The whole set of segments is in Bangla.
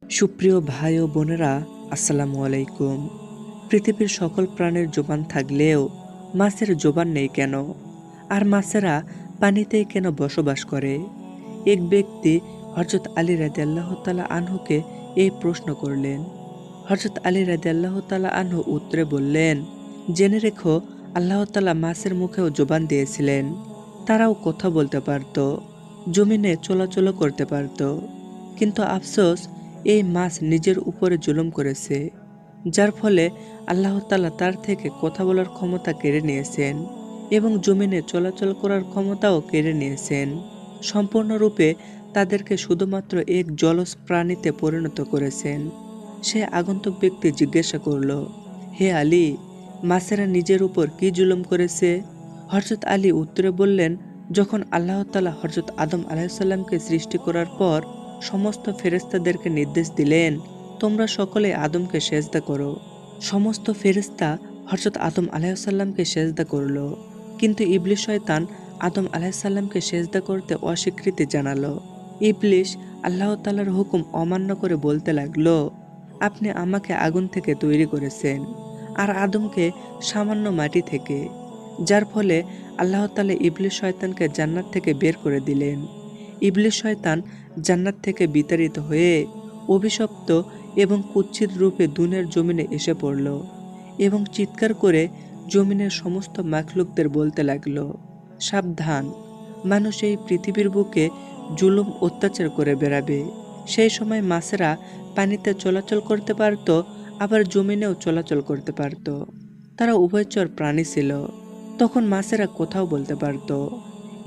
সুপ্রিয় ভাই ও বোনেরা, আসসালামু আলাইকুম। পৃথিবীর সকল প্রাণের জোবান থাকলেও মাছের জোবান নেই কেন? আর মাছেরা পানিতেই কেন বসবাস করে? এক ব্যক্তি হযরত আলী রাদিয়াল্লাহু তাআলা আনহুকে এই প্রশ্ন করলেন। হযরত আলী রাদিয়াল্লাহু তাআলা আনহু উত্তরে বললেন, জেনে রেখো, আল্লাহ তাআলা মাছের মুখেও জোবান দিয়েছিলেন। তারাও কথা বলতে পারত, জমিনে চলাচলও করতে পারত। কিন্তু আফসোস, এই মাছ নিজের উপরে জুলুম করেছে, যার ফলে আল্লাহ তাআলা তার থেকে কথা বলার ক্ষমতা কেড়ে নিয়েছেন এবং জমিনে চলাচল করার ক্ষমতাও কেড়ে নিয়েছেন। সম্পূর্ণরূপে তাদেরকে শুধুমাত্র এক জলজ প্রাণীতে পরিণত করেছেন। সে আগন্তুক ব্যক্তি জিজ্ঞাসা করল, হে আলী, মাছেরা নিজের উপর কি জুলুম করেছে? হযরত আলী উত্তরে বললেন, যখন আল্লাহ তাআলা হযরত আদম আলাইহিসসালামকে সৃষ্টি করার পর সমস্ত ফেরেশতাদেরকে নির্দেশ দিলেন, তোমরা সকলে আদমকে সেজদা করো। সমস্ত ফেরেশতা হযরত আদম আলাইহিসসালামকে সেজদা করল, কিন্তু ইবলিস শয়তান আদম আলাইহিসসালামকে সেজদা করতে অস্বীকৃতি জানালো। ইবলিস আল্লাহ তাআলার হুকুম অমান্য করে বলতে লাগলো, আপনি আমাকে আগুন থেকে তৈরি করেছেন আর আদমকে সামান্য মাটি থেকে, যার ফলে আল্লাহ তাআলা ইবলিস শয়তানকে জান্নাত থেকে বের করে দিলেন। ইবলিস শয়তান জান্নাত থেকে বিতাড়িত হয়ে অভিশপ্ত এবং কুৎসিত রূপে দুনিয়ার জমিনে এসে পড়ল এবং চিৎকার করে জমিনের সমস্ত মাখলুকদের বলতে লাগলো, সাবধান, মানুষ এই পৃথিবীর বুকে জুলুম অত্যাচার করে বেড়াবে। সেই সময় মাছেরা পানিতে চলাচল করতে পারত, আবার জমিনেও চলাচল করতে পারত। তারা উভয়চর প্রাণী ছিল। তখন মাছেরা কোথাও বলতে পারত।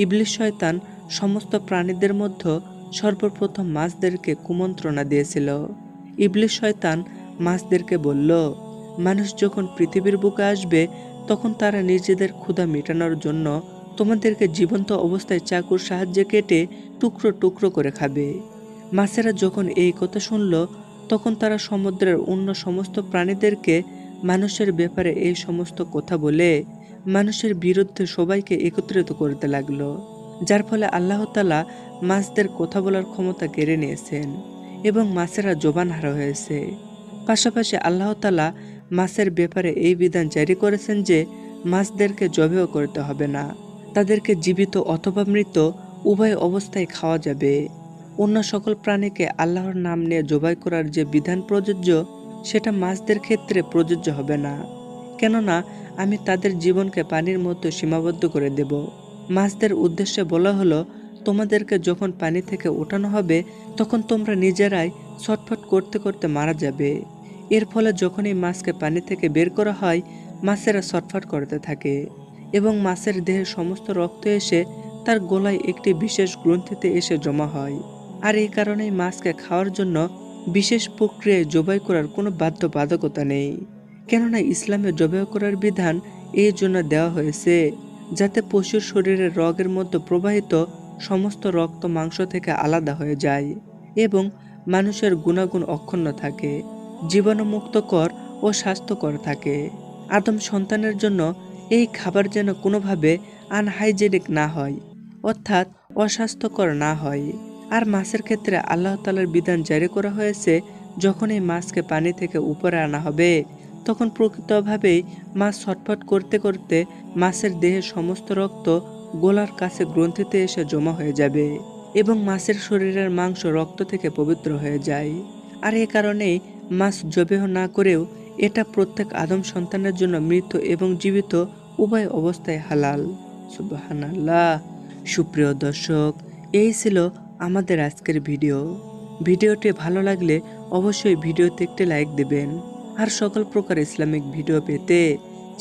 ইবলিস শয়তান সমস্ত প্রাণীদের মধ্যে সর্বপ্রথম মাছদেরকে কুমন্ত্রণা দিয়েছিল। ইবলিস শয়তান মাছদেরকে বলল, মানুষ যখন পৃথিবীর বুকে আসবে তখন তারা নিজেদের ক্ষুধা মেটানোর জন্য তোমাদেরকে জীবন্ত অবস্থায় চাকুর সাহায্যে কেটে টুকরো টুকরো করে খাবে। মাছেরা যখন এই কথা শুনল তখন তারা সমুদ্রের অন্য সমস্ত প্রাণীদেরকে মানুষের ব্যাপারে এই সমস্ত কথা বলে মানুষের বিরুদ্ধে সবাইকে একত্রিত করতে লাগলো, যার ফলে আল্লাহ তাআলা মাছদের কথা বলার ক্ষমতা কেড়ে নিয়েছেন এবং মাছেরা জবানহারা হয়েছে। পাশাপাশি আল্লাহ তাআলা মাছের ব্যাপারে এই বিধান জারি করেছেন যে মাছদেরকে জবেহ করতে হবে না, তাদেরকে জীবিত অথবা মৃত উভয় অবস্থায় খাওয়া যাবে। অন্য সকল প্রাণীকে আল্লাহর নাম নিয়ে জবাই করার যে বিধান প্রযোজ্য, সেটা মাছদের ক্ষেত্রে প্রযোজ্য হবে না, কেননা আমি তাদের জীবনকে পানির মধ্যে সীমাবদ্ধ করে দেব। মাছদের উদ্দেশ্যে বলা হলো, তোমাদেরকে যখন পানি থেকে ওঠানো হবে তখন তোমরা নিজেরাই ছটফট করতে করতে মারা যাবে। এর ফলে যখনই মাছকে পানি থেকে বের করা হয়, মাছেরা ছটফট করতে থাকে এবং মাছের দেহের সমস্ত রক্ত এসে তার গলায় একটি বিশেষ গ্রন্থিতে এসে জমা হয়। আর এই কারণেই মাছকে খাওয়ার জন্য বিশেষ প্রক্রিয়ায় জবাই করার কোনো বাধ্যবাধকতা নেই, কেননা ইসলামে জবাই করার বিধান এই জন্য দেওয়া হয়েছে যাতে পশুর শরীরের রগের মধ্যে প্রবাহিত সমস্ত রক্ত মাংস থেকে আলাদা হয়ে যায় এবং মানুষের গুণাগুণ অক্ষুণ্ণ থাকে, জীবাণুমুক্তকর ও স্বাস্থ্যকর থাকে। আদম সন্তানের জন্য এই খাবার যেন কোনোভাবে আনহাইজেনিক না হয়, অর্থাৎ অস্বাস্থ্যকর না হয়। আর মাছের ক্ষেত্রে আল্লাহ তাআলার বিধান জারি করা হয়েছে, যখন এই মাছকে পানি থেকে উপরে আনা হবে তখন প্রকৃতভাবেই মাছ ছটফট করতে করতে মাছের দেহের সমস্ত রক্ত গলার কাছে গ্রন্থিতে এসে জমা হয়ে যাবে এবং মাছের শরীরের মাংস রক্ত থেকে পবিত্র হয়ে যায়। আর এ কারণেই মাছ জবেহ না করেও এটা প্রত্যেক আদম সন্তানের জন্য মৃত এবং জীবিত উভয় অবস্থায় হালাল। সুবহানাল্লাহ। সুপ্রিয় দর্শক, এই ছিল আমাদের আজকের ভিডিওটি ভালো লাগলে অবশ্যই ভিডিওতে একটি লাইক দেবেন আর সকল প্রকার ইসলামিক ভিডিও পেতে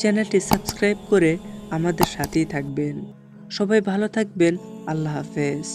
চ্যানেলটি সাবস্ক্রাইব করে আমাদের সাথেই থাকবেন। সবাই ভালো থাকবেন। আল্লাহ হাফেজ।